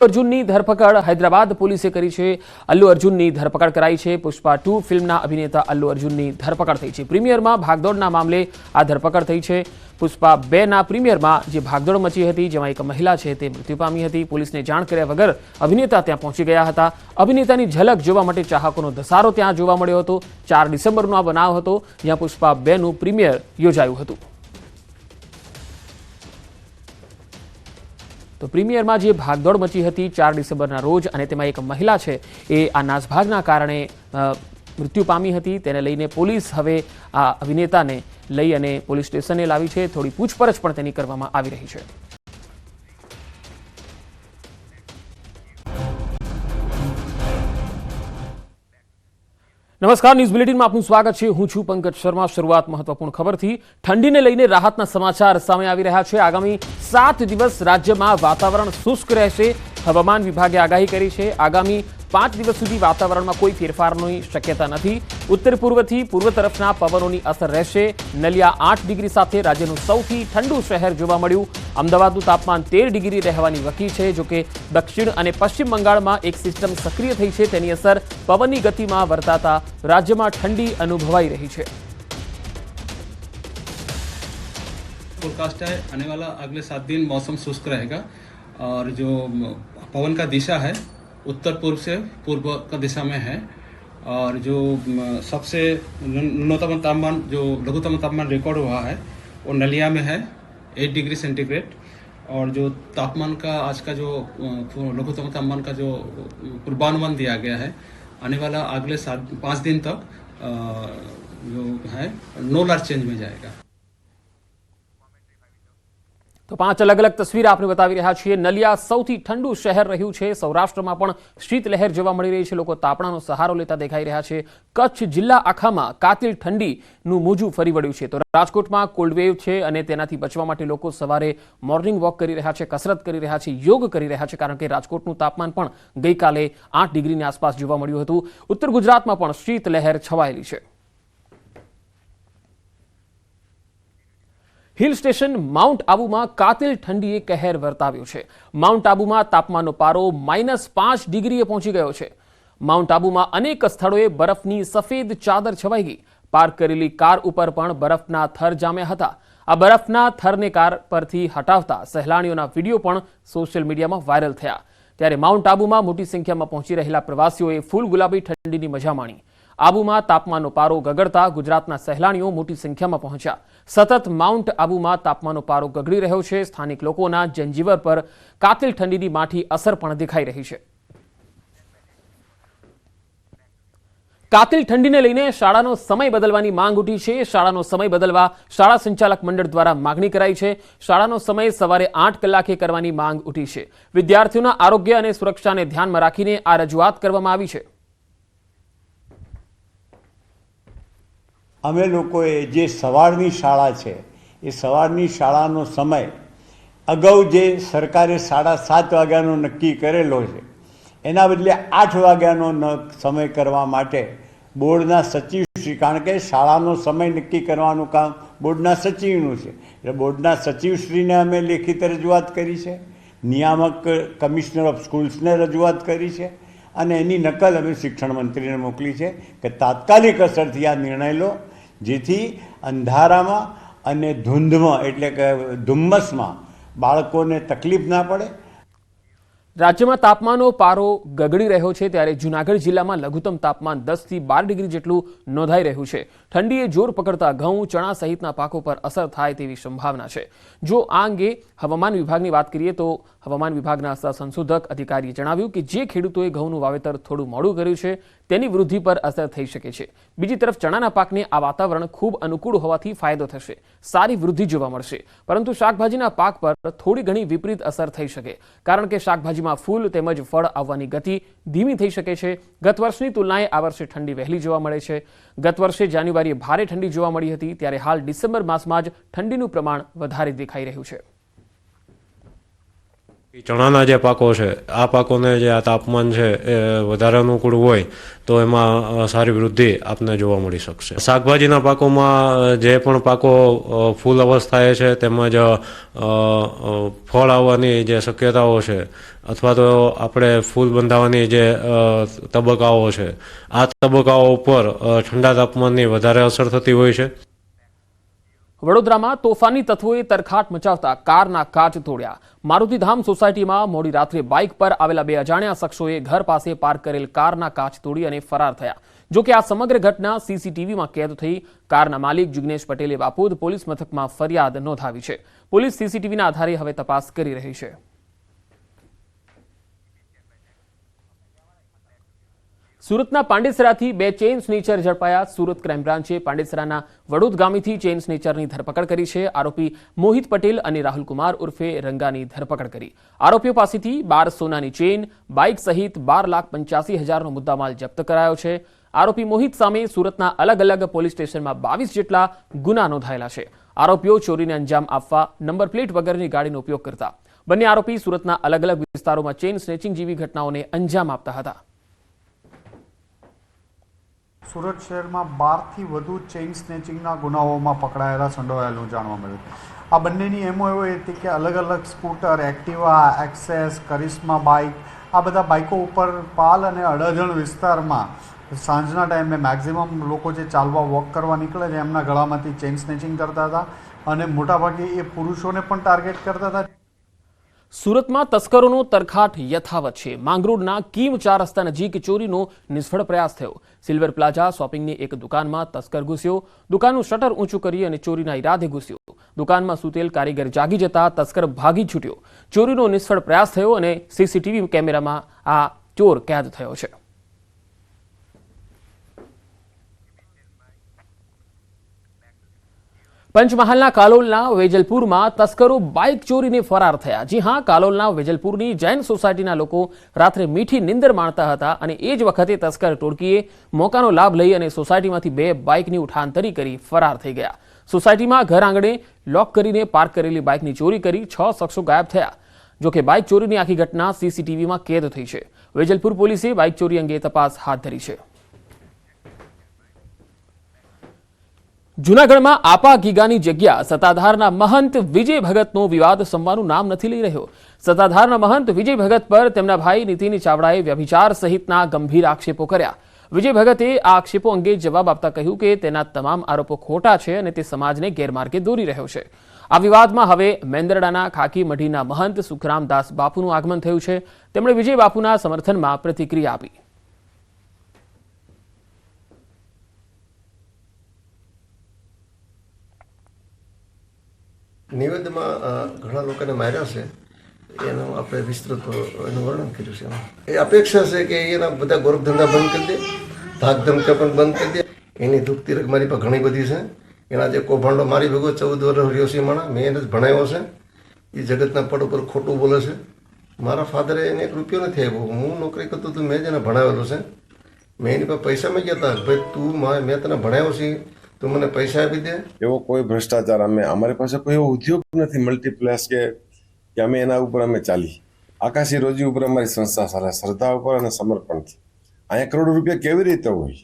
અર્જુનની ધરપકડ હૈદરાબાદ પોલીસે કરી છે। અલ્લુ અર્જુનની ધરપકડ કરાઈ છે। પુષ્પા 2 ફિલ્મના અભિનેતા અલ્લુ અર્જુનની ધરપકડ થઈ છે। પ્રીમિયરમાં ભાગદોડના મામલે આ ધરપકડ થઈ છે। પુષ્પા 2ના પ્રીમિયરમાં જે ભાગદોડ મચી હતી, જેમાં એક મહિલા છે તે મૃત્યુ પામી હતી। પોલીસને જાણ કર્યા વગર અભિનેતા ત્યાં પહોંચી ગયા હતા। અભિનેતાની ઝલક જોવા માટે ચાહકોનો ધસારો ત્યાં જોવા મળ્યો હતો। 4 ડિસેમ્બરનો આ બનાવ હતો, જ્યાં પુષ્પા 2નું પ્રીમિયર યોજાયું હતું। તો પ્રીમિયરમાં જે ભાગદોડ મચી હતી 4 ડિસેમ્બરના રોજ, અને તેમાં એક મહિલા છે એ આ નાસભાગના કારણે મૃત્યુ પામી હતી। તેને લઈને પોલીસ હવે આ અભિનેતાને લઈ અને પોલીસ સ્ટેશને લાવી છે। થોડી પૂછપરછ પણ તેની કરવામાં આવી રહી છે। નમસ્કાર, ન્યૂઝ બુલેટિનમાં આપનું સ્વાગત છે। હું છું પંકજ શર્મા। શરૂઆત મહત્વપૂર્ણ ખબરથી। ઠંડીને લઈને રાહતના સમાચાર સામે આવી રહ્યા છે। આગામી 7 દિવસ રાજ્યમાં વાતાવરણ શુષ્ક રહેશે। હવામાન વિભાગે આગાહી કરી છે। આગામી 5 દિવસ સુધી વાતાવરણમાં કોઈ ફેરફારની શક્યતા નથી। ઉત્તર પૂર્વથી પૂર્વ તરફના પવનોની અસર રહેશે। નલિયા 8 ડિગ્રી સાથે રાજ્યનું સૌથી ઠંડુ શહેર જોવા મળ્યું। અમદાવાદનું તાપમાન 13 ડિગ્રી રહેવાની વકી છે। જોકે દક્ષિણ અને પશ્ચિમ બંગાળમાં એક સિસ્ટમ સક્રિય થઈ છે, તેની અસર પવનની ગતિમાં વર્તાતા રાજ્યમાં ઠંડી અનુભવાઈ રહી છે। फोरकास्ट है आने वाला अगले 7 दिन मौसम शुष्क रहेगा और जो पवन का दिशा है उत्तर पूर्व से पूर्व का दिशा में है और जो सबसे न्यूनतम तापमान जो लघुत्तम तापमान रिकॉर्ड हुआ है वो नलिया में है 8 डिग्री सेंटीग्रेड और जो तापमान का आज का जो लघुत्तम तापमान का जो पूर्वानुमान दिया गया है आने वाला अगले 5 दिन तक जो है नो लार्ज चेंज में जाएगा। તો 5 અલગ અલગ તસવીર આપણે બતાવી રહ્યા છીએ। નલિયા સૌથી ઠંડુ શહેર રહ્યું છે। સૌરાષ્ટ્રમાં પણ શીતલહેર જોવા મળી રહી છે। લોકો તાપણાનો સહારો લેતા દેખાઈ રહ્યા છે। કચ્છ જિલ્લા આખામાં કાતિલ ઠંડીનું મોજું ફરી વળ્યું છે। તો રાજકોટમાં કોલ્ડ વેવ છે અને તેનાથી બચવા માટે લોકો સવારે મોર્નિંગ વોક કરી રહ્યા છે, કસરત કરી રહ્યા છે, યોગ કરી રહ્યા છે, કારણ કે રાજકોટનું તાપમાન પણ ગઈકાલે 8 ડિગ્રીની આસપાસ જોવા મળ્યું હતું। ઉત્તર ગુજરાતમાં પણ શીતલહેર છવાયેલી છે। હિલ સ્ટેશન માઉન્ટ આબુમાં કાતિલ ઠંડીએ કહેર વર્તાવ્યો છે। માઉન્ટ આબુમાં તાપમાનનો પારો -5 ડિગ્રીએ પહોંચી ગયો છે। માઉન્ટ આબુમાં અનેક સ્થળોએ બરફની સફેદ ચાદર છવાઈ ગઈ। પાર્ક કરેલી કાર ઉપર પણ બરફના થર જામ્યા હતા। આ બરફના થરને કાર પરથી હટાવતા સહેલાણીઓના વિડીયો પણ સોશિયલ મીડિયામાં વાયરલ થયા। ત્યારે માઉન્ટ આબુમાં મોટી સંખ્યામાં પહોંચી રહેલા પ્રવાસીઓએ ફૂલ ગુલાબી ઠંડીની મજા માણી। આબુમાં તાપમાનનો પારો ગગડતા ગુજરાતના સહેલાણીઓ મોટી સંખ્યામાં પહોંચ્યા। સતત માઉન્ટ આબુમાં તાપમાનનો પારો ગગડી રહ્યો છે। સ્થાનિક લોકોના જનજીવન પર કાતિલ ઠંડીની માઠી અસર પણ દેખાઈ રહી છે। કાતિલ ઠંડીને લઈને શાળાનો સમય બદલવાની માંગ ઉઠી છે। શાળાનો સમય બદલવા શાળા સંચાલક મંડળ દ્વારા માગણી કરાઈ છે। શાળાનો સમય સવારે 8 કલાકે કરવાની માંગ ઉઠી છે। વિદ્યાર્થીઓના આરોગ્ય અને સુરક્ષાને ધ્યાનમાં રાખીને આ રજૂઆત કરવામાં આવી છે। અમે લોકોએ જે સવારની શાળા છે એ સવારની શાળાનો સમય અગાઉ જે સરકારે 7:30 વાગ્યાનો નક્કી કરેલો છે એના બદલે 8 વાગ્યાનો સમય કરવા માટે બોર્ડના સચિવશ્રી, કારણ કે શાળાનો સમય નક્કી કરવાનું કામ બોર્ડના સચિવનું છે, એટલે બોર્ડના સચિવશ્રીને અમે લેખિત રજૂઆત કરી છે। નિયામક કમિશનર ઓફ સ્કૂલ્સને રજૂઆત કરી છે અને એની નકલ અમે શિક્ષણ મંત્રીને મોકલી છે કે તાત્કાલિક અસરથી આ નિર્ણય લો, જેથી અંધારામાં અને ધૂંધમાં એટલે કે ધુમ્મસમાં બાળકોને તકલીફ ના પડે। રાજ્યમાં તાપમાનનો પારો ગગડી રહ્યો છે, ત્યારે જૂનાગઢ જિલ્લામાં લઘુત્તમ તાપમાન 10 થી 12 ડિગ્રી જેટલું નોંધાઈ રહ્યું છે। ઠંડીએ જોર પકડતા ઘઉં, ચણા સહિતના પાકો પર અસર થાય તેવી સંભાવના છે। જો આ અંગે હવામાન વિભાગની વાત કરીએ તો હવામાન વિભાગના સંશોધક અધિકારીએ જણાવ્યું કે જે ખેડૂતોએ ઘઉંનું વાવેતર થોડું મોડું કર્યું છે તેની વૃદ્ધિ પર અસર થઈ શકે છે। બીજી તરફ ચણાના પાકને આ વાતાવરણ ખૂબ અનુકૂળ હોવાથી ફાયદો થશે, સારી વૃદ્ધિ જોવા મળશે। પરંતુ શાકભાજીના પાક પર થોડી ઘણી વિપરીત અસર થઈ શકે, કારણ કે શાકભાજીમાં ફૂલ તેમજ ફળ આવવાની ગતિ ધીમી થઈ શકે છે। ગત વર્ષની તુલનાએ આ વર્ષે ઠંડી વહેલી જોવા મળે છે। ગત વર્ષે જાન્યુઆરીએ ભારે ઠંડી જોવા મળી હતી, ત્યારે હાલ ડિસેમ્બર માસમાં જ ઠંડીનું પ્રમાણ વધારે દેખાઈ રહ્યું છે। ચણાના જે પાકો છે આ પાકોને જે આ તાપમાન છે એ વધારે અનુકૂળ હોય તો એમાં સારી વૃદ્ધિ આપને જોવા મળી શકશે. શાકભાજીના પાકોમાં જે પણ પાકો ફૂલ અવસ્થાએ છે તેમજ ફળ આવવાની જે શક્યતાઓ છે અથવા તો આપણે ફૂલ બંધાવવાની જે તબક્કાઓ છે આ તબક્કાઓ ઉપર ઠંડા તાપમાનની વધારે અસર થતી હોય છે. વડોદરામાં તોફાની તત્વોએ તરખાટ મચાવતા કારના કાચ તોડ્યા. મારુતિધામ સોસાયટીમાં મોડી રાત્રે બાઇક પર આવેલા બે અજાણ્યા શખ્સોએ ઘર પાસે પાર્ક કરેલ કારના કાચ તોડી અને ફરાર થયા. જો કે આ સમગ્ર ઘટના સીસીટીવીમાં કેદ થઈ. કારના માલિક જિગ્નેશ પટેલે બાપુદ પોલીસ મથકમાં ફરિયાદ નોંધાવી છે. પોલીસ સીસીટીવીના આધારે હવે તપાસ કરી રહી છે. સુરતના પાંડેસરાથી બે ચેઇન સ્નેચર ઝડપાયા. સુરત ક્રાઇમ બ્રાન્ચે પાંડેસરાના વડોદ ગામેથી ચેઇન સ્નેચરની ધરપકડ કરી છે. આરોપી મોહિત પટેલ અને રાહુલ કુમાર ઉર્ફે રંગાની ધરપકડ કરી. આરોપીઓ પાસેથી 12 સોનાની ચેઇન, બાઇક સહિત 12,85,000નો મુદ્દામાલ જપ્ત કરાયો છે. આરોપી મોહિત સામે સુરતના અલગ અલગ પોલીસ સ્ટેશનમાં 22 જેટલા ગુના નોંધાયેલા છે. આરોપીઓ ચોરીને અંજામ આપવા નંબર પ્લેટ વગરની ગાડીનો ઉપયોગ કરતા. બંને આરોપી સુરતના અલગ અલગ વિસ્તારોમાં ચેઇન સ્નેચિંગ જેવી ઘટનાઓને અંજામ આપતા હતા. સુરત શહેરમાં 12થી વધુ ચેઇન સ્નેચિંગના ગુનાઓમાં પકડાયેલા સંડોવાયેલું જાણવા મળ્યું. આ બંનેની એમો એવો હતી કે અલગ અલગ સ્કૂટર, એક્ટિવા, એક્સેસ, કરિશ્મા બાઇક, આ બધા બાઇકો ઉપર પાલ અને અડાજણ વિસ્તારમાં સાંજના ટાઈમે મેક્ઝિમમ લોકો જે ચાલવા વોક કરવા નીકળે છે એમના ગળામાંથી ચેઇન સ્નેચિંગ કરતા હતા અને મોટાભાગે એ પુરુષોને પણ ટાર્ગેટ કરતા હતા. સુરતમાં તસ્કરોનો તરખાટ યથાવત છે. માંગરોળના કીમ 4 રસ્તા નજીક ચોરીનો નિષ્ફળ પ્રયાસ થયો. સિલ્વર પ્લાઝા શોપિંગની એક દુકાનમાં તસ્કર ઘૂસ્યો. દુકાનનું શટર ઊંચું કરી અને ચોરીના ઈરાદે ઘૂસ્યો. દુકાનમાં સૂતેલ કારીગર જાગી જતા તસ્કર ભાગી છૂટ્યો. ચોરીનો નિષ્ફળ પ્રયાસ થયો અને સીસીટીવી કેમેરામાં આ ચોર કેદ થયો છે. પંચમહાલના કાલોલના વેજલપુરમાં તસ્કરો બાઇક ચોરીને ફરાર થયા. જી હા, કાલોલના વેજલપુરની જૈન સોસાયટીના લોકો રાત્રે મીઠી નિંદર માણતા હતા અને એ જ વખતે તસ્કર ટોળકીએ મોકાનો લાભ લઈ અને સોસાયટીમાંથી 2 બાઇકની ઉઠાંતરી કરી ફરાર થઈ ગયા. સોસાયટીમાં ઘર આંગણે લોક કરીને પાર્ક કરેલી બાઇકની ચોરી કરી 6 શખ્સો ગાયબ થયા. જોકે બાઇક ચોરીની આખી ઘટના સીસીટીવીમાં કેદ થઈ છે. વેજલપુર પોલીસે બાઇક ચોરી અંગે તપાસ હાથ ધરી છે. જૂનાગઢમાં આપા ગીગાની જગ્યા સત્તાધારના મહંત વિજય ભગતનો વિવાદ સંવાનું નામ નથી લઈ રહ્યો. સત્તાધારના મહંત વિજય ભગત પર તેમના ભાઈ નીતિન ચાવડાએ વ્યભિચાર સહિતના ગંભીર આક્ષેપો કર્યા. વિજય ભગતે આ આક્ષેપો અંગે જવાબ આપતા કહ્યું કે તેના તમામ આરોપો ખોટા છે અને તે સમાજને ગેરમાર્ગે દોરી રહ્યો છે. આ વિવાદમાં હવે મેંદરડાના ખાકી મઢીના મહંત સુખરામદાસ બાપુનું આગમન થયું છે. તેમણે વિજય બાપુના સમર્થનમાં પ્રતિક્રિયા આપી. નિવેદનમાં ઘણા લોકોને માર્યા છે એનું આપણે વિસ્તૃત એનું વર્ણન કર્યું છે. એ અપેક્ષા છે કે એના બધા ગોરખધંધા બંધ કરી દે, ધાકધમકા પણ બંધ કરી દે. એની દુઃખતી રગ મારી પાસે ઘણી બધી છે. એના જે કૌભાંડો મારી ભેગો 14 વર્ષ રહ્યો છે માણા, મેં એને જ ભણાવ્યો છે. એ જગતના પડ ઉપર ખોટું બોલે છે. મારા ફાધરે એને 1 રૂપિયો નથી આપ્યો. હું નોકરી કરતો તો મેં જ એને ભણાવેલો છે. મેં એની પાસે પૈસા માંગ્યા હતા, ભાઈ તું મેં તને ભણાવ્યો છે તો મને પૈસા આપી દે. એવો કોઈ ભ્રષ્ટાચાર અમારી પાસે કોઈ એવો ઉદ્યોગ નથી મલ્ટીપ્લેક્સ કે અમે એના ઉપર અમે ચાલી. આકાશી રોજી ઉપર અમારી સંસ્થા ચાલે, શ્રદ્ધા ઉપર અને સમર્પણથી. અહીંયા કરોડો રૂપિયા કેવી રીતે હોય?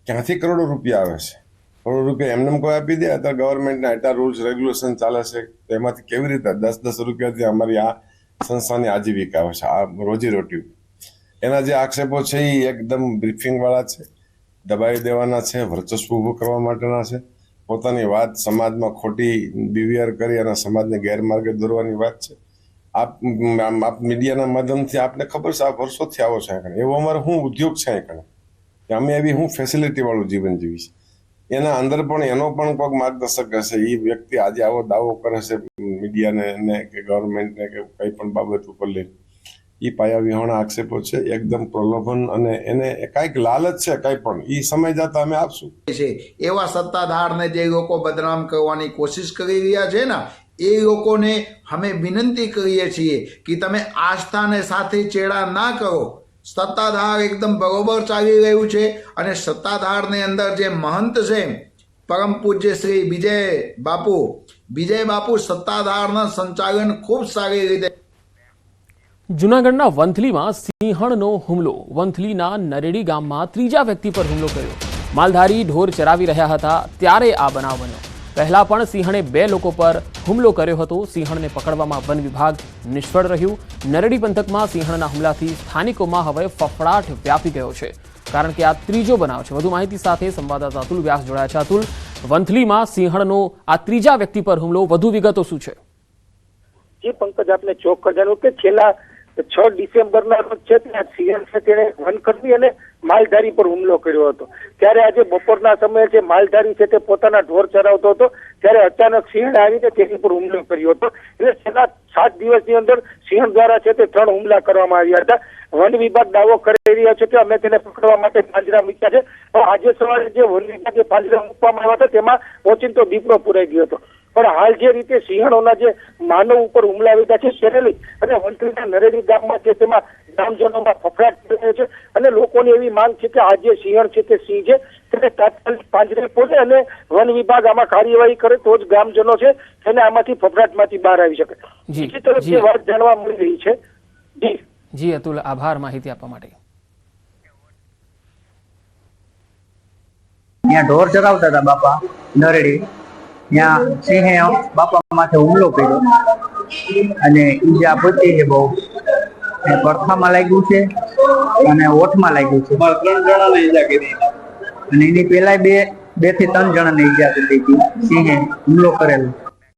ક્યાંથી કરોડો રૂપિયા આવે છે? કરોડો રૂપિયા એમને કોઈ આપી દે? અત્યારે ગવર્મેન્ટના એટલા રૂલ્સ રેગ્યુલેશન ચાલે છે, એમાંથી કેવી રીતે 10-10 રૂપિયાથી અમારી આ સંસ્થાની આજીવિકા આવે છે, આ રોજીરોટી. એના જે આક્ષેપો છે એ એકદમ બ્રીફિંગવાળા છે, દબાવી દેવાના છે, વર્ચસ્વ ઊભું કરવા માટેના છે. પોતાની વાત સમાજમાં ખોટી બિહેવિયર કરી અને સમાજને ગેરમાર્ગે દોરવાની વાત છે. આપ મીડિયાના માધ્યમથી આપને ખબર છે, આ વર્ષોથી આવો છે અહીં. એવો અમારો શું ઉદ્યોગ છે અહીં કે અમે એવી હું ફેસિલિટી વાળું જીવન જીવી છે. એના અંદર પણ એનો પણ કોઈક માર્ગદર્શક હશે. એ વ્યક્તિ આજે આવો દાવો કરે છે મીડિયાને કે ગવર્મેન્ટને કે કંઈ પણ બાબત ઉપર લઈને, એ પાયા વિહોણા આક્ષેપો છે, એકદમ પ્રલોભન અને એને કાંઈક લાલચ છે, કાંઈ પણ એ સમય જતા અમે આપશું. એવા સત્તાધારને જે લોકો બદનામ કરવાની કોશિશ કરી રહ્યા છે ને, એ લોકોને અમે વિનંતી કરીએ છીએ કે તમે આસ્થાને સાથે ચેડા ના કરો. સત્તાધાર એકદમ બરોબર ચાલી રહ્યું છે અને સત્તાધારની અંદર જે મહંત છે પરમ પૂજ્ય શ્રી વિજય બાપુ સત્તાધારના સંચાલન ખૂબ સારી રીતે. જૂનાગઢના વંથલીમાં સિંહણનો હુમલો. વંથલીના નરેડી ગામમાં 3જા વ્યક્તિ પર હુમલો કર્યો. માલધારી ઢોર ચરાવી રહ્યા હતા ત્યારે આ બનાવ બન્યો. પહેલા પણ સિંહણે 2 લોકો પર હુમલો કર્યો હતો. સિંહણને પકડવામાં વન વિભાગ નિષ્ફળ રહ્યું. નરેડી પંથકમાં સિંહણના હુમલાથી સ્થાનિકોમાં હવે ફફડાટ વ્યાપી ગયો છે, કારણ કે આ ત્રીજો બનાવ છે. વધુ માહિતી સાથે સંવાદદાતા અતુલ વ્યાસ જોડાયા છે. અતુલ, વંથલીમાં સિંહણનો આ ત્રીજા વ્યક્તિ પર હુમલો, વધુ વિગતો શું છે? જે પંકજ આપને ચોક્કસ જણાવ્યું કે છેલ્લા 6 ડિસેમ્બરના રોજ છે ત્યાં સિંહણ છે તેણે વનકર્મી અને માલધારી પર હુમલો કર્યો હતો. ત્યારે આજે બપોરના સમયે જે માલધારી છે તે પોતાના ઢોર ચરાવતો હતો ત્યારે અચાનક સિંહણ આવીને તેની પર હુમલો કર્યો હતો. એટલે છેલ્લા 7 દિવસની અંદર સિંહણ દ્વારા છે તે 3 હુમલા કરવામાં આવ્યા હતા. વન વિભાગ દાવો કરી રહ્યા છે કે અમે તેને પકડવા માટે પાંજરા મૂક્યા છે. પણ આજે સવારે જે વન વિભાગે પાંજરા મૂકવામાં આવ્યા હતા તેમાં ઓચિંતો દીપડો પુરાઈ ગયો હતો. પણ હાલ જે રીતે સિંહણોના જે માનવ ઉપર હુમલા આવ્યા છે તેને લઈ અને વંથલીના નરેડી ગામમાં છે તેમાં ગ્રામજનોમાં ફફડાટ થઈ રહ્યો છે અને લોકોની એવી માંગ છે કે આ જે સિંહણ છે તે સિંહ છે તેને તાત્કાલિક પાંજરે પોલે અને વન વિભાગ આમાં કાર્યવાહી કરે તો જ ગ્રામજનો છે તેને આમાંથી ફફડાટમાંથી બહાર આવી શકે. બીજી તરફ જે વાત જાણવા મળી રહી છે. જી અતુલ, આભાર માહિતી આપવા માટે. ત્યાં ઢોર ચરાવતા હતા બાપા નરેડી, ત્યાં સિંહે બાપા માથે હુમલો કર્યો અને ઈજા પહોંચી છે બહુ. પડખામાં લાગ્યું છે અને ઓઠમાં લાગ્યું છે. 3 જણાને ઈજા કરી અને એની પહેલા 2 થી 3 જણાને ઈજા કરી હતી. સિંહે હુમલો કરેલો.